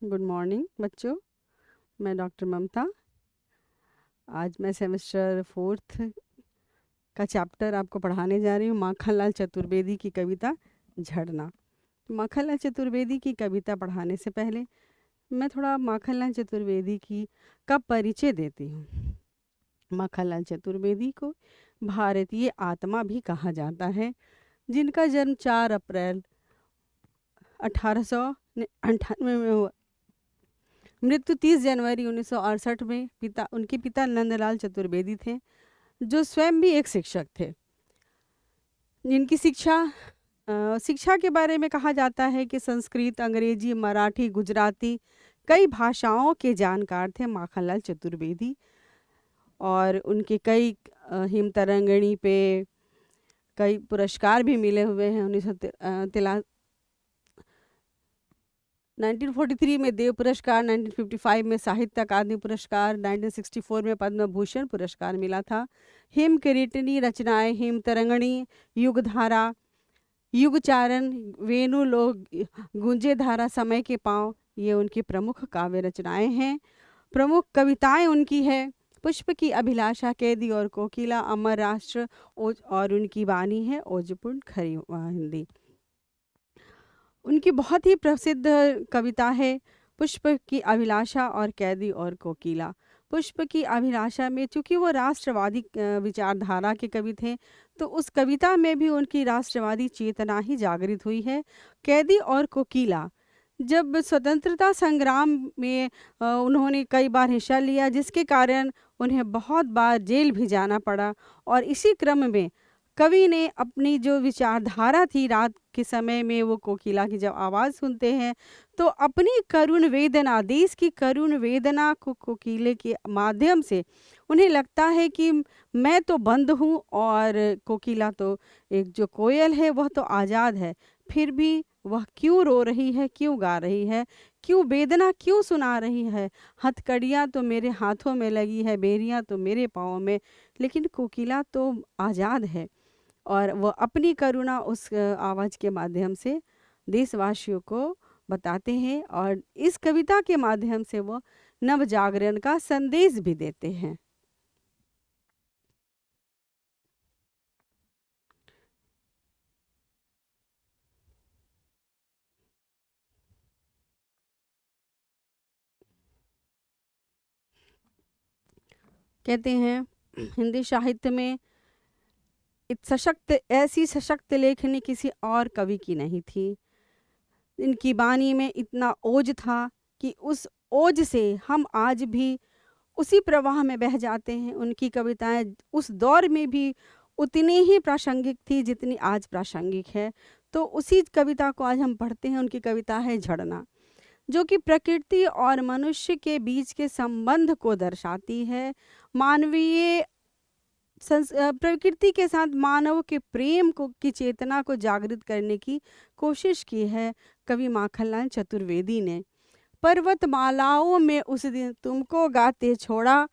Good morning बच्चों। मैं doctor ममता। आज मैं सेमेस्टर 4th का चैप्टर आपको पढ़ाने जा रही हूँ, माखनलाल चतुर्वेदी की कविता झरना। माखनलाल चतुर्वेदी की कविता पढ़ाने से पहले मैं थोड़ा माखनलाल चतुर्वेदी का परिचय देती हूँ। माखनलाल चतुर्वेदी को भारतीय आत्मा भी कहा जाता है, जिनका जन्म 4 अप्रैल 1898 में हुआ। मृत्यु 30 जनवरी 1968 में। उनके पिता नंदलाल चतुर्वेदी थे, जो स्वयं भी एक शिक्षक थे। जिनकी शिक्षा के बारे में कहा जाता है कि संस्कृत, अंग्रेजी, मराठी, गुजराती कई भाषाओं के जानकार थे माखनलाल चतुर्वेदी। और उनके कई हिमतरंगिणी पे कई पुरस्कार भी मिले हुए हैं। 1943 में देव पुरस्कार, 1955 में साहित्य अकादमी पुरस्कार, 1964 में पद्म भूषण पुरस्कार मिला था। हिम किरीटिनी रचनाएं हिम तरंगिणी, युगधारा, युगचारण, वेणु लोग, गुंजे धारा, समय के पांव, ये उनकी प्रमुख काव्य रचनाएं हैं। प्रमुख कविताएं उनकी है पुष्प की अभिलाषा, कैदी और कोकिला, अमर राष्ट्र, और उनकी वाणी है ओजपूर्ण खरी हिंदी। उनकी बहुत ही प्रसिद्ध कविता है पुष्प की अभिलाषा और कैदी और कोकिला। पुष्प की अभिलाषा में चूंकि वो राष्ट्रवादी विचारधारा के कवि थे, तो उस कविता में भी उनकी राष्ट्रवादी चेतना ही जागृत हुई है। कैदी और कोकिला, जब स्वतंत्रता संग्राम में उन्होंने कई बार हिस्सा लिया, जिसके कारण उन्हें बहुत बार जेल भी जाना पड़ा। और इसी क्रम में कवि ने अपनी जो विचारधारा थी, रात के समय में वो कोकिला की जब आवाज़ सुनते हैं तो अपनी करुण वेदना, देश की करुण वेदना को कोकिले के माध्यम से उन्हें लगता है कि मैं तो बंद हूँ और कोकिला तो एक जो कोयल है वह तो आज़ाद है, फिर भी वह क्यों रो रही है, क्यों गा रही है, क्यों वेदना क्यों सुना रही है। हथकड़ियाँ तो मेरे हाथों में लगी है, बेरियाँ तो मेरे पाँव में, लेकिन कोकिला तो आज़ाद है। और वो अपनी करुणा उस आवाज़ के माध्यम से देशवासियों को बताते हैं, और इस कविता के माध्यम से वो नव जागरण का संदेश भी देते हैं। कहते हैं हिंदी साहित्य में ऐसी सशक्त लेखनी किसी और कवि की नहीं थी। इनकी वाणी में इतना ओज था कि उस ओज से हम आज भी उसी प्रवाह में बह जाते हैं। उनकी कविताएं उस दौर में भी उतनी ही प्रासंगिक थी जितनी आज प्रासंगिक है। तो उसी कविता को आज हम पढ़ते हैं। उनकी कविता है झरना, जो कि प्रकृति और मनुष्य के बीच के संबंध को दर्शाती है। मानवीय प्रकृति के साथ मानव के प्रेम को की चेतना को जागृत करने की कोशिश की है कवि माखनलाल चतुर्वेदी ने। पर्वतमालाओं में उस दिन तुमको गाते छोड़ा,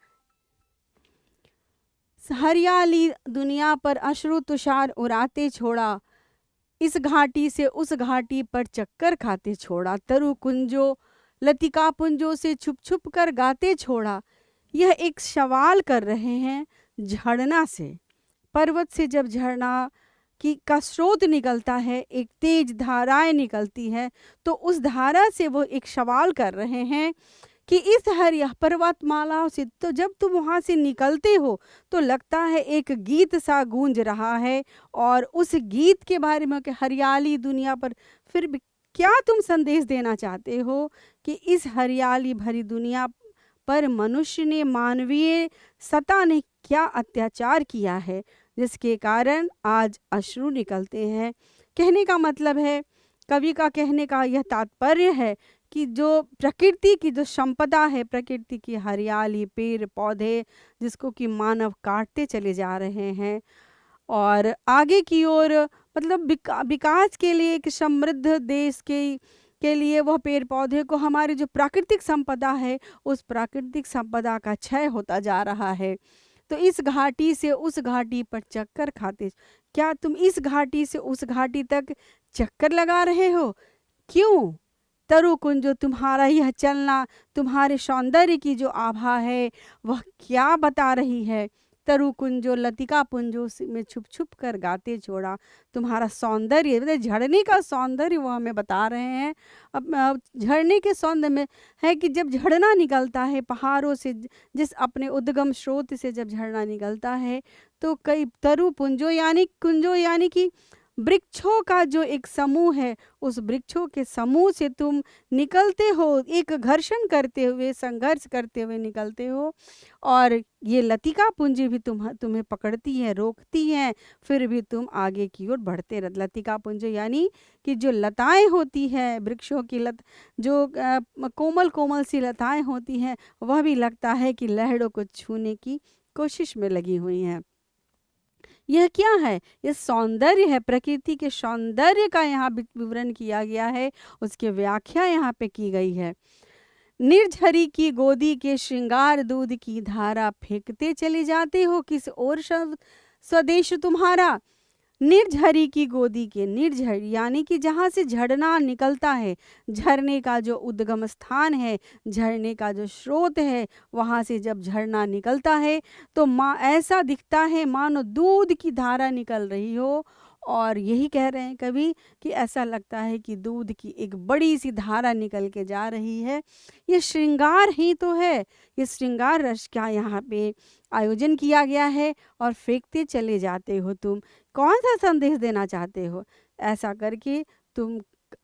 हरियाली दुनिया पर अश्रु तुषार उड़ाते छोड़ा, इस घाटी से उस घाटी पर चक्कर खाते छोड़ा, तरु कुंजों लतिका पुंजों से छुप छुप कर गाते छोड़ा। यह एक सवाल कर रहे हैं झरना से। पर्वत से जब झरना का स्रोत निकलता है, एक तेज धाराएं निकलती है, तो उस धारा से वो एक सवाल कर रहे हैं कि इस पर्वतमाला से तो जब तुम वहाँ से निकलते हो तो लगता है एक गीत सा गूंज रहा है, और उस गीत के बारे में कि हरियाली दुनिया पर, फिर भी क्या तुम संदेश देना चाहते हो कि इस हरियाली भरी दुनिया पर मनुष्य ने, मानवीय सत्ता ने क्या अत्याचार किया है, जिसके कारण आज अश्रु निकलते हैं। कहने का मतलब है, कवि का कहने का यह तात्पर्य है कि जो प्रकृति की जो संपदा है, प्रकृति की हरियाली, पेड़ पौधे, जिसको कि मानव काटते चले जा रहे हैं, और आगे की ओर मतलब विकास के लिए, एक समृद्ध देश के लिए वह पेड़ पौधे को, हमारी जो प्राकृतिक संपदा है उस प्राकृतिक संपदा का क्षय होता जा रहा है। तो इस घाटी से उस घाटी पर चक्कर खाते, क्या तुम इस घाटी से उस घाटी तक चक्कर लगा रहे हो? क्यों? तरु कुंजो, तुम्हारा यह चलना, तुम्हारे सौंदर्य की जो आभा है वह क्या बता रही है। तरु कुंजो लतिका पुंजो में छुप छुप कर गाते छोड़ा, तुम्हारा सौंदर्य, मतलब झरने का सौंदर्य वो हमें बता रहे हैं। अब झरने के सौंदर्य में है कि जब झरना निकलता है पहाड़ों से, जिस अपने उद्गम स्रोत से जब झरना निकलता है, तो कई तरु कुंजो यानी कि वृक्षों का जो एक समूह है, उस वृक्षों के समूह से तुम निकलते हो, एक घर्षण करते हुए, संघर्ष करते हुए निकलते हो, और ये लतिका पूंजी भी तुम्हें पकड़ती है, रोकती है, फिर भी तुम आगे की ओर बढ़ते रहते। लतिका पुंजी यानी कि जो लताएं होती हैं, वृक्षों की जो कोमल कोमल सी लताएं होती हैं, वह भी लगता है कि लहरों को छूने की कोशिश में लगी हुई हैं। यह क्या है? यह सौंदर्य है, प्रकृति के सौंदर्य का यहाँ विवरण किया गया है, उसकी व्याख्या यहाँ पे की गई है। निर्झरी की गोदी के श्रृंगार दूध की धारा, फेंकते चले जाते हो किस ओर स्वदेश तुम्हारा। निर्झरी की गोदी के, निर्झर यानी कि जहाँ से झरना निकलता है, झरने का जो उद्गम स्थान है, झरने का जो स्रोत है, वहाँ से जब झरना निकलता है तो ऐसा दिखता है मानो दूध की धारा निकल रही हो। और यही कह रहे हैं कवि कि ऐसा लगता है कि दूध की एक बड़ी सी धारा निकल के जा रही है। ये श्रृंगार ही तो है, ये श्रृंगार रस का यहाँ पे आयोजन किया गया है, और फेंकते चले जाते हो तुम। कौन सा संदेश देना चाहते हो? ऐसा करके तुम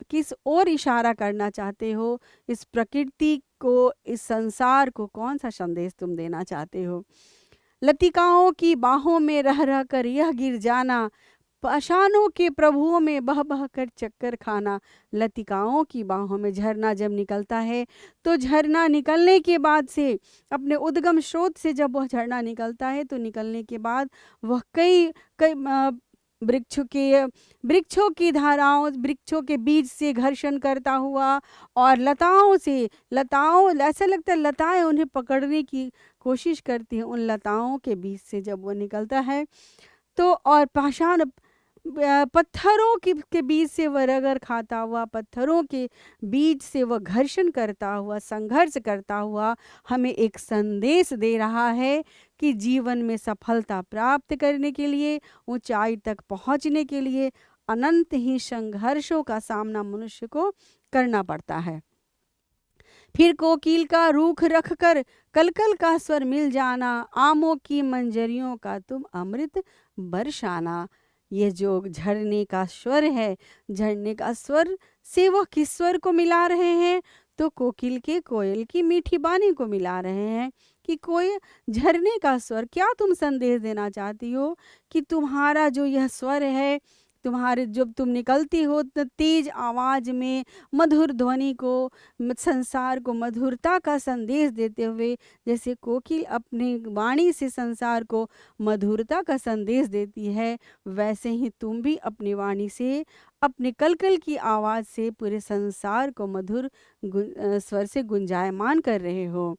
किस ओर इशारा करना चाहते हो? इस प्रकृति को, इस संसार को कौन सा संदेश तुम देना चाहते हो? लतिकाओं की बाहों में रह रह कर यह गिर जाना, पाषाणों के प्रभुओं में बह बह कर चक्कर खाना। लतिकाओं की बाहों में, झरना जब निकलता है तो झरना निकलने के बाद से, अपने उद्गम स्रोत से जब वह झरना निकलता है तो निकलने के बाद वह कई कई वृक्षों की धाराओं, वृक्षों के बीच से घर्षण करता हुआ, और लताओं ऐसा लगता है लताएं उन्हें पकड़ने की कोशिश करती हैं। उन लताओं के बीच से जब वो निकलता है तो, और पाषाण पत्थरों के बीच से वह रगड़ खाता हुआ, पत्थरों के बीच से वह घर्षण करता हुआ, संघर्ष करता हुआ हमें एक संदेश दे रहा है कि जीवन में सफलता प्राप्त करने के लिए, ऊंचाई तक पहुंचने के लिए अनंत ही संघर्षों का सामना मनुष्य को करना पड़ता है। फिर कोकिल का रूख रख कर कलकल का स्वर मिल जाना, आमों की मंजरियों का तुम अमृत बरसाना। ये जो झरने का स्वर है, झरने का स्वर से वह किस स्वर को मिला रहे हैं? तो कोकिल के, कोयल की मीठी बानी को मिला रहे हैं कि कोई झरने का स्वर। क्या तुम संदेश देना चाहती हो कि तुम्हारा जो यह स्वर है, तुम्हारे जब तुम निकलती हो तेज आवाज में, मधुर ध्वनि को, संसार को मधुरता का संदेश देते हुए, जैसे कोकिल अपनी वाणी से संसार को मधुरता का संदेश देती है, वैसे ही तुम भी अपनी वाणी से, अपने कलकल की आवाज से पूरे संसार को मधुर स्वर से गुंजायमान कर रहे हो।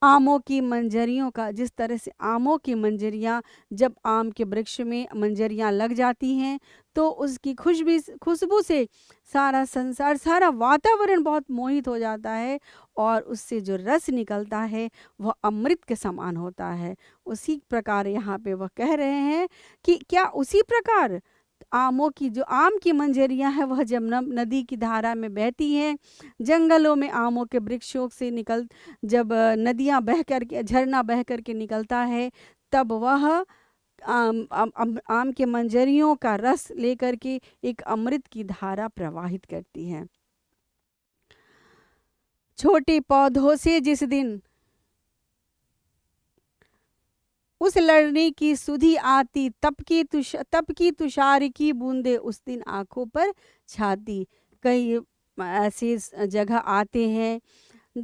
आमों की मंजरियों का, जिस तरह से आमों की मंजरियाँ, जब आम के वृक्ष में मंजरियाँ लग जाती हैं तो उसकी खुशबू से सारा संसार, सारा वातावरण बहुत मोहित हो जाता है, और उससे जो रस निकलता है वह अमृत के समान होता है। उसी प्रकार यहाँ पे वह कह रहे हैं कि क्या उसी प्रकार आमों की, जो आम की मंजरियां हैं, वह जब नदी की धारा में बहती हैं, जंगलों में आमों के वृक्षों से जब नदियां बह करके, झरना बह करके निकलता है, तब वह आम के मंजरियों का रस लेकर के एक अमृत की धारा प्रवाहित करती है। छोटे पौधों से जिस दिन उस लड़ने की सुधी आती, तप की तुषार की बूंदे उस दिन आंखों पर छाती। कई ऐसे जगह आते हैं,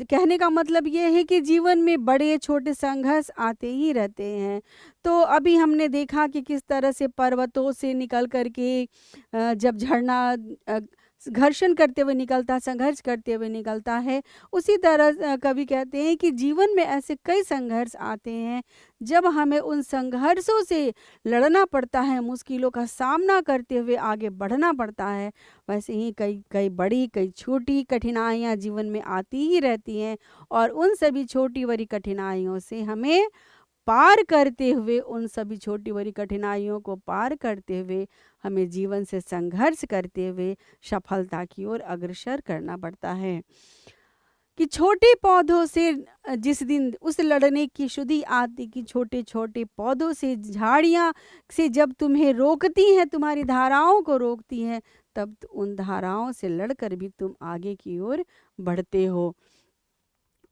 कहने का मतलब ये है कि जीवन में बड़े छोटे संघर्ष आते ही रहते हैं। तो अभी हमने देखा कि किस तरह से पर्वतों से निकल करके जब झरना घर्षण करते हुए निकलता है, संघर्ष करते हुए निकलता है। उसी तरह कवि कहते हैं कि जीवन में ऐसे कई संघर्ष आते हैं, जब हमें उन संघर्षों से लड़ना पड़ता है, मुश्किलों का सामना करते हुए आगे बढ़ना पड़ता है। वैसे ही कई कई बड़ी कई छोटी कठिनाइयाँ जीवन में आती ही रहती हैं, और उन सभी छोटी बड़ी कठिनाइयों से हमें पार करते हुए, उन सभी छोटी बड़ी कठिनाइयों को पार करते हुए हमें जीवन से संघर्ष करते हुए सफलता की ओर अग्रसर करना पड़ता है। कि छोटे पौधों से जिस दिन उस लड़ने की शुद्धि आती कि छोटे छोटे पौधों से, झाड़ियाँ से जब तुम्हें रोकती हैं, तुम्हारी धाराओं को रोकती हैं, तब उन धाराओं से लड़कर भी तुम आगे की ओर बढ़ते हो।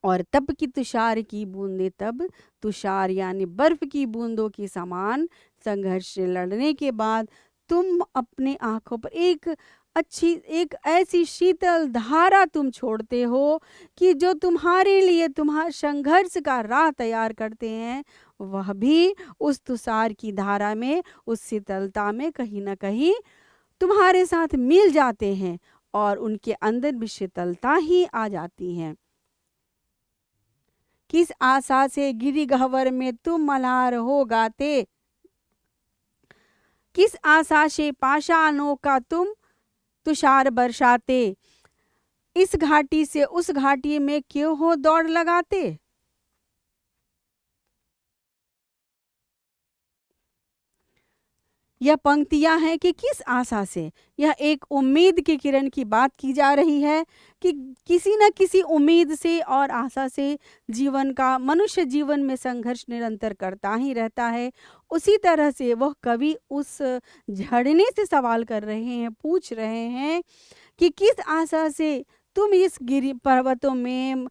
और तब की तुषार की बूंदें, तब तुषार यानी बर्फ की बूंदों के समान संघर्ष से लड़ने के बाद तुम अपने आंखों पर एक ऐसी शीतल धारा तुम छोड़ते हो कि जो तुम्हारे लिए तुम्हारे संघर्ष का राह तैयार करते हैं, वह भी उस तुषार की धारा में, उस शीतलता में कहीं ना कहीं तुम्हारे साथ मिल जाते हैं, और उनके अंदर भी शीतलता ही आ जाती है। किस आशा से गिरी गह्वर में तुम मल्हार हो गाते, किस आशा से पाषाणों का तुम तुषार बरसाते, इस घाटी से उस घाटी में क्यों हो दौड़ लगाते। यह पंक्तियां हैं कि किस आशा से, यह एक उम्मीद की किरण की बात की जा रही है कि किसी न किसी उम्मीद से और आशा से जीवन का, मनुष्य जीवन में संघर्ष निरंतर करता ही रहता है। उसी तरह से वह कवि उस झरने से सवाल कर रहे हैं, पूछ रहे हैं कि किस आशा से तुम इस गिरी पर्वतों में,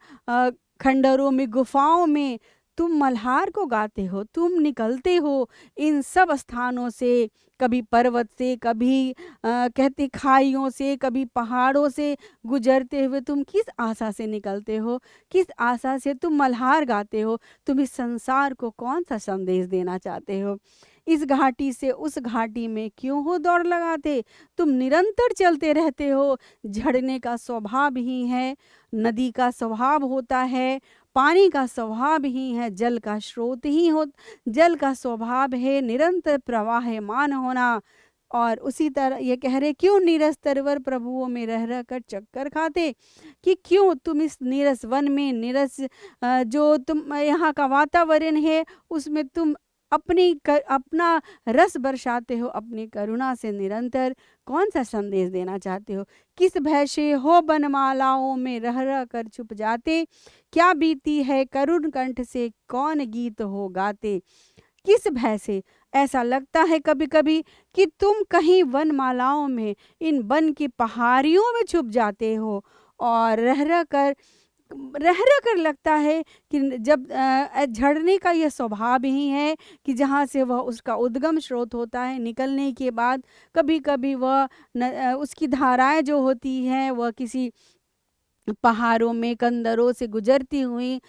खंडरों में, गुफाओं में तुम मल्हार को गाते हो, तुम निकलते हो इन सब स्थानों से, कभी पर्वत से, कभी कहते खाइयों से, कभी पहाड़ों से गुजरते हुए तुम किस आशा से निकलते हो, किस आशा से तुम मल्हार गाते हो, तुम इस संसार को कौन सा संदेश देना चाहते हो। इस घाटी से उस घाटी में क्यों हो दौड़ लगाते, तुम निरंतर चलते रहते हो। झड़ने का स्वभाव ही है, नदी का स्वभाव होता है, पानी का स्वभाव ही है, जल का स्रोत ही हो, जल का स्वभाव है निरंतर प्रवाहमान होना। और उसी तरह ये कह रहे, क्यों नीरस तरवर प्रभुओं में रह रह कर चक्कर खाते, कि क्यों तुम इस नीरस वन में, नीरस जो तुम यहाँ का वातावरण है उसमें तुम अपना रस बरसाते हो, अपनी करुणा से निरंतर कौन सा संदेश देना चाहते हो। किस भय से हो बनमालाओं में रह रह कर छुप जाते, क्या बीती है करुण कंठ से कौन गीत हो गाते। किस भय से, ऐसा लगता है कभी कभी कि तुम कहीं वनमालाओं में, इन वन की पहाड़ियों में छुप जाते हो, और रह रह कर लगता है कि जब झड़ने का यह स्वभाव ही है कि जहाँ से वह उसका उद्गम स्रोत होता है, निकलने के बाद कभी कभी वह उसकी धाराएं जो होती हैं वह किसी पहाड़ों में, कंदरों से गुजरती हुई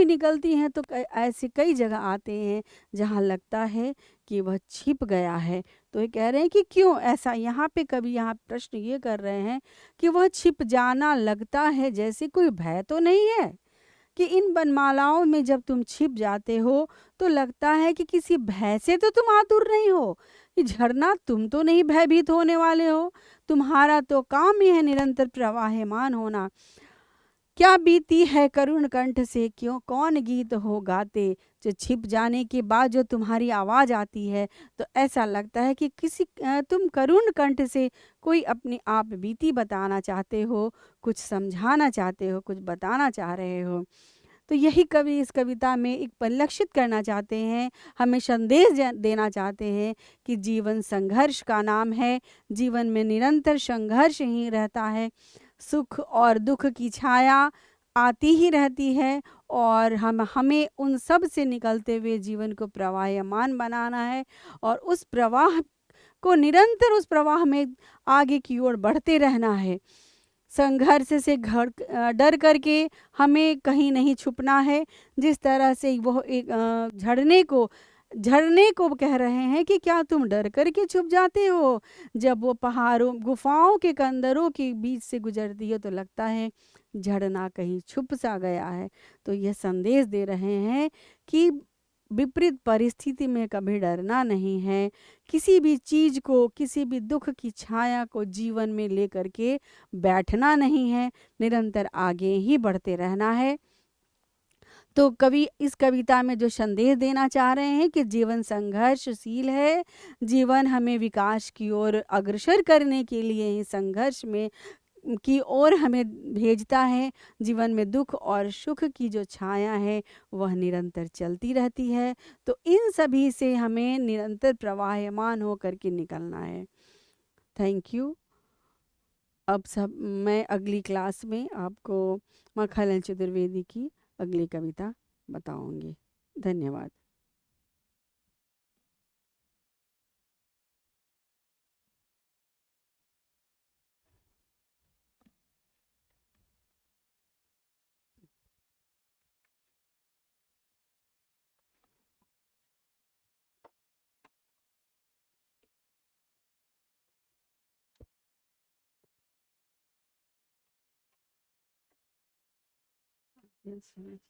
निकलती हैं। तो ऐसे कई जगह आते हैं जहाँ लगता है कि वह छिप गया है। तो ये कह रहे हैं कि क्यों ऐसा, यहाँ पे कभी यहाँ प्रश्न ये कर रहे हैं कि वह छिप जाना लगता है जैसे कोई भय तो नहीं है, कि इन बनमालाओं में जब तुम छिप जाते हो तो लगता है कि किसी भय से तो तुम आतुर नहीं हो, कि झरना तुम तो नहीं भयभीत होने वाले हो, तुम्हारा तो काम ही है निरंतर प्रवाहमान होना। क्या बीती है करुण कंठ से क्यों कौन गीत हो गाते, जो छिप जाने के बाद जो तुम्हारी आवाज़ आती है तो ऐसा लगता है कि तुम करुण कंठ से कोई अपनी आप बीती बताना चाहते हो, कुछ समझाना चाहते हो, कुछ बताना चाह रहे हो। तो यही कवि इस कविता में एक परिलक्षित करना चाहते हैं, हमें संदेश देना चाहते हैं कि जीवन संघर्ष का नाम है, जीवन में निरंतर संघर्ष ही रहता है, सुख और दुख की छाया आती ही रहती है, और हमें उन सब से निकलते हुए जीवन को प्रवाहमान बनाना है, और उस प्रवाह को निरंतर उस प्रवाह में आगे की ओर बढ़ते रहना है। संघर्ष से डर करके हमें कहीं नहीं छुपना है। जिस तरह से वह एक झरने को झरने को कह रहे हैं कि क्या तुम डर करके छुप जाते हो? जब वो पहाड़ों गुफाओं के कंदरों के बीच से गुजरती है तो लगता है झरना कहीं छुप सा गया है। तो यह संदेश दे रहे हैं कि विपरीत परिस्थिति में कभी डरना नहीं है। किसी भी चीज को, किसी भी दुख की छाया को जीवन में लेकर के बैठना नहीं है, निरंतर आगे ही बढ़ते रहना है। तो कवि इस कविता में जो संदेश देना चाह रहे हैं कि जीवन संघर्षशील है, जीवन हमें विकास की ओर अग्रसर करने के लिए ही संघर्ष में की ओर हमें भेजता है। जीवन में दुख और सुख की जो छाया है वह निरंतर चलती रहती है। तो इन सभी से हमें निरंतर प्रवाहमान होकर के निकलना है। Thank you. अब सब मैं अगली क्लास में आपको मखनलाल चतुर्वेदी की अगली कविता बताऊंगी। धन्यवाद। Yes, yes.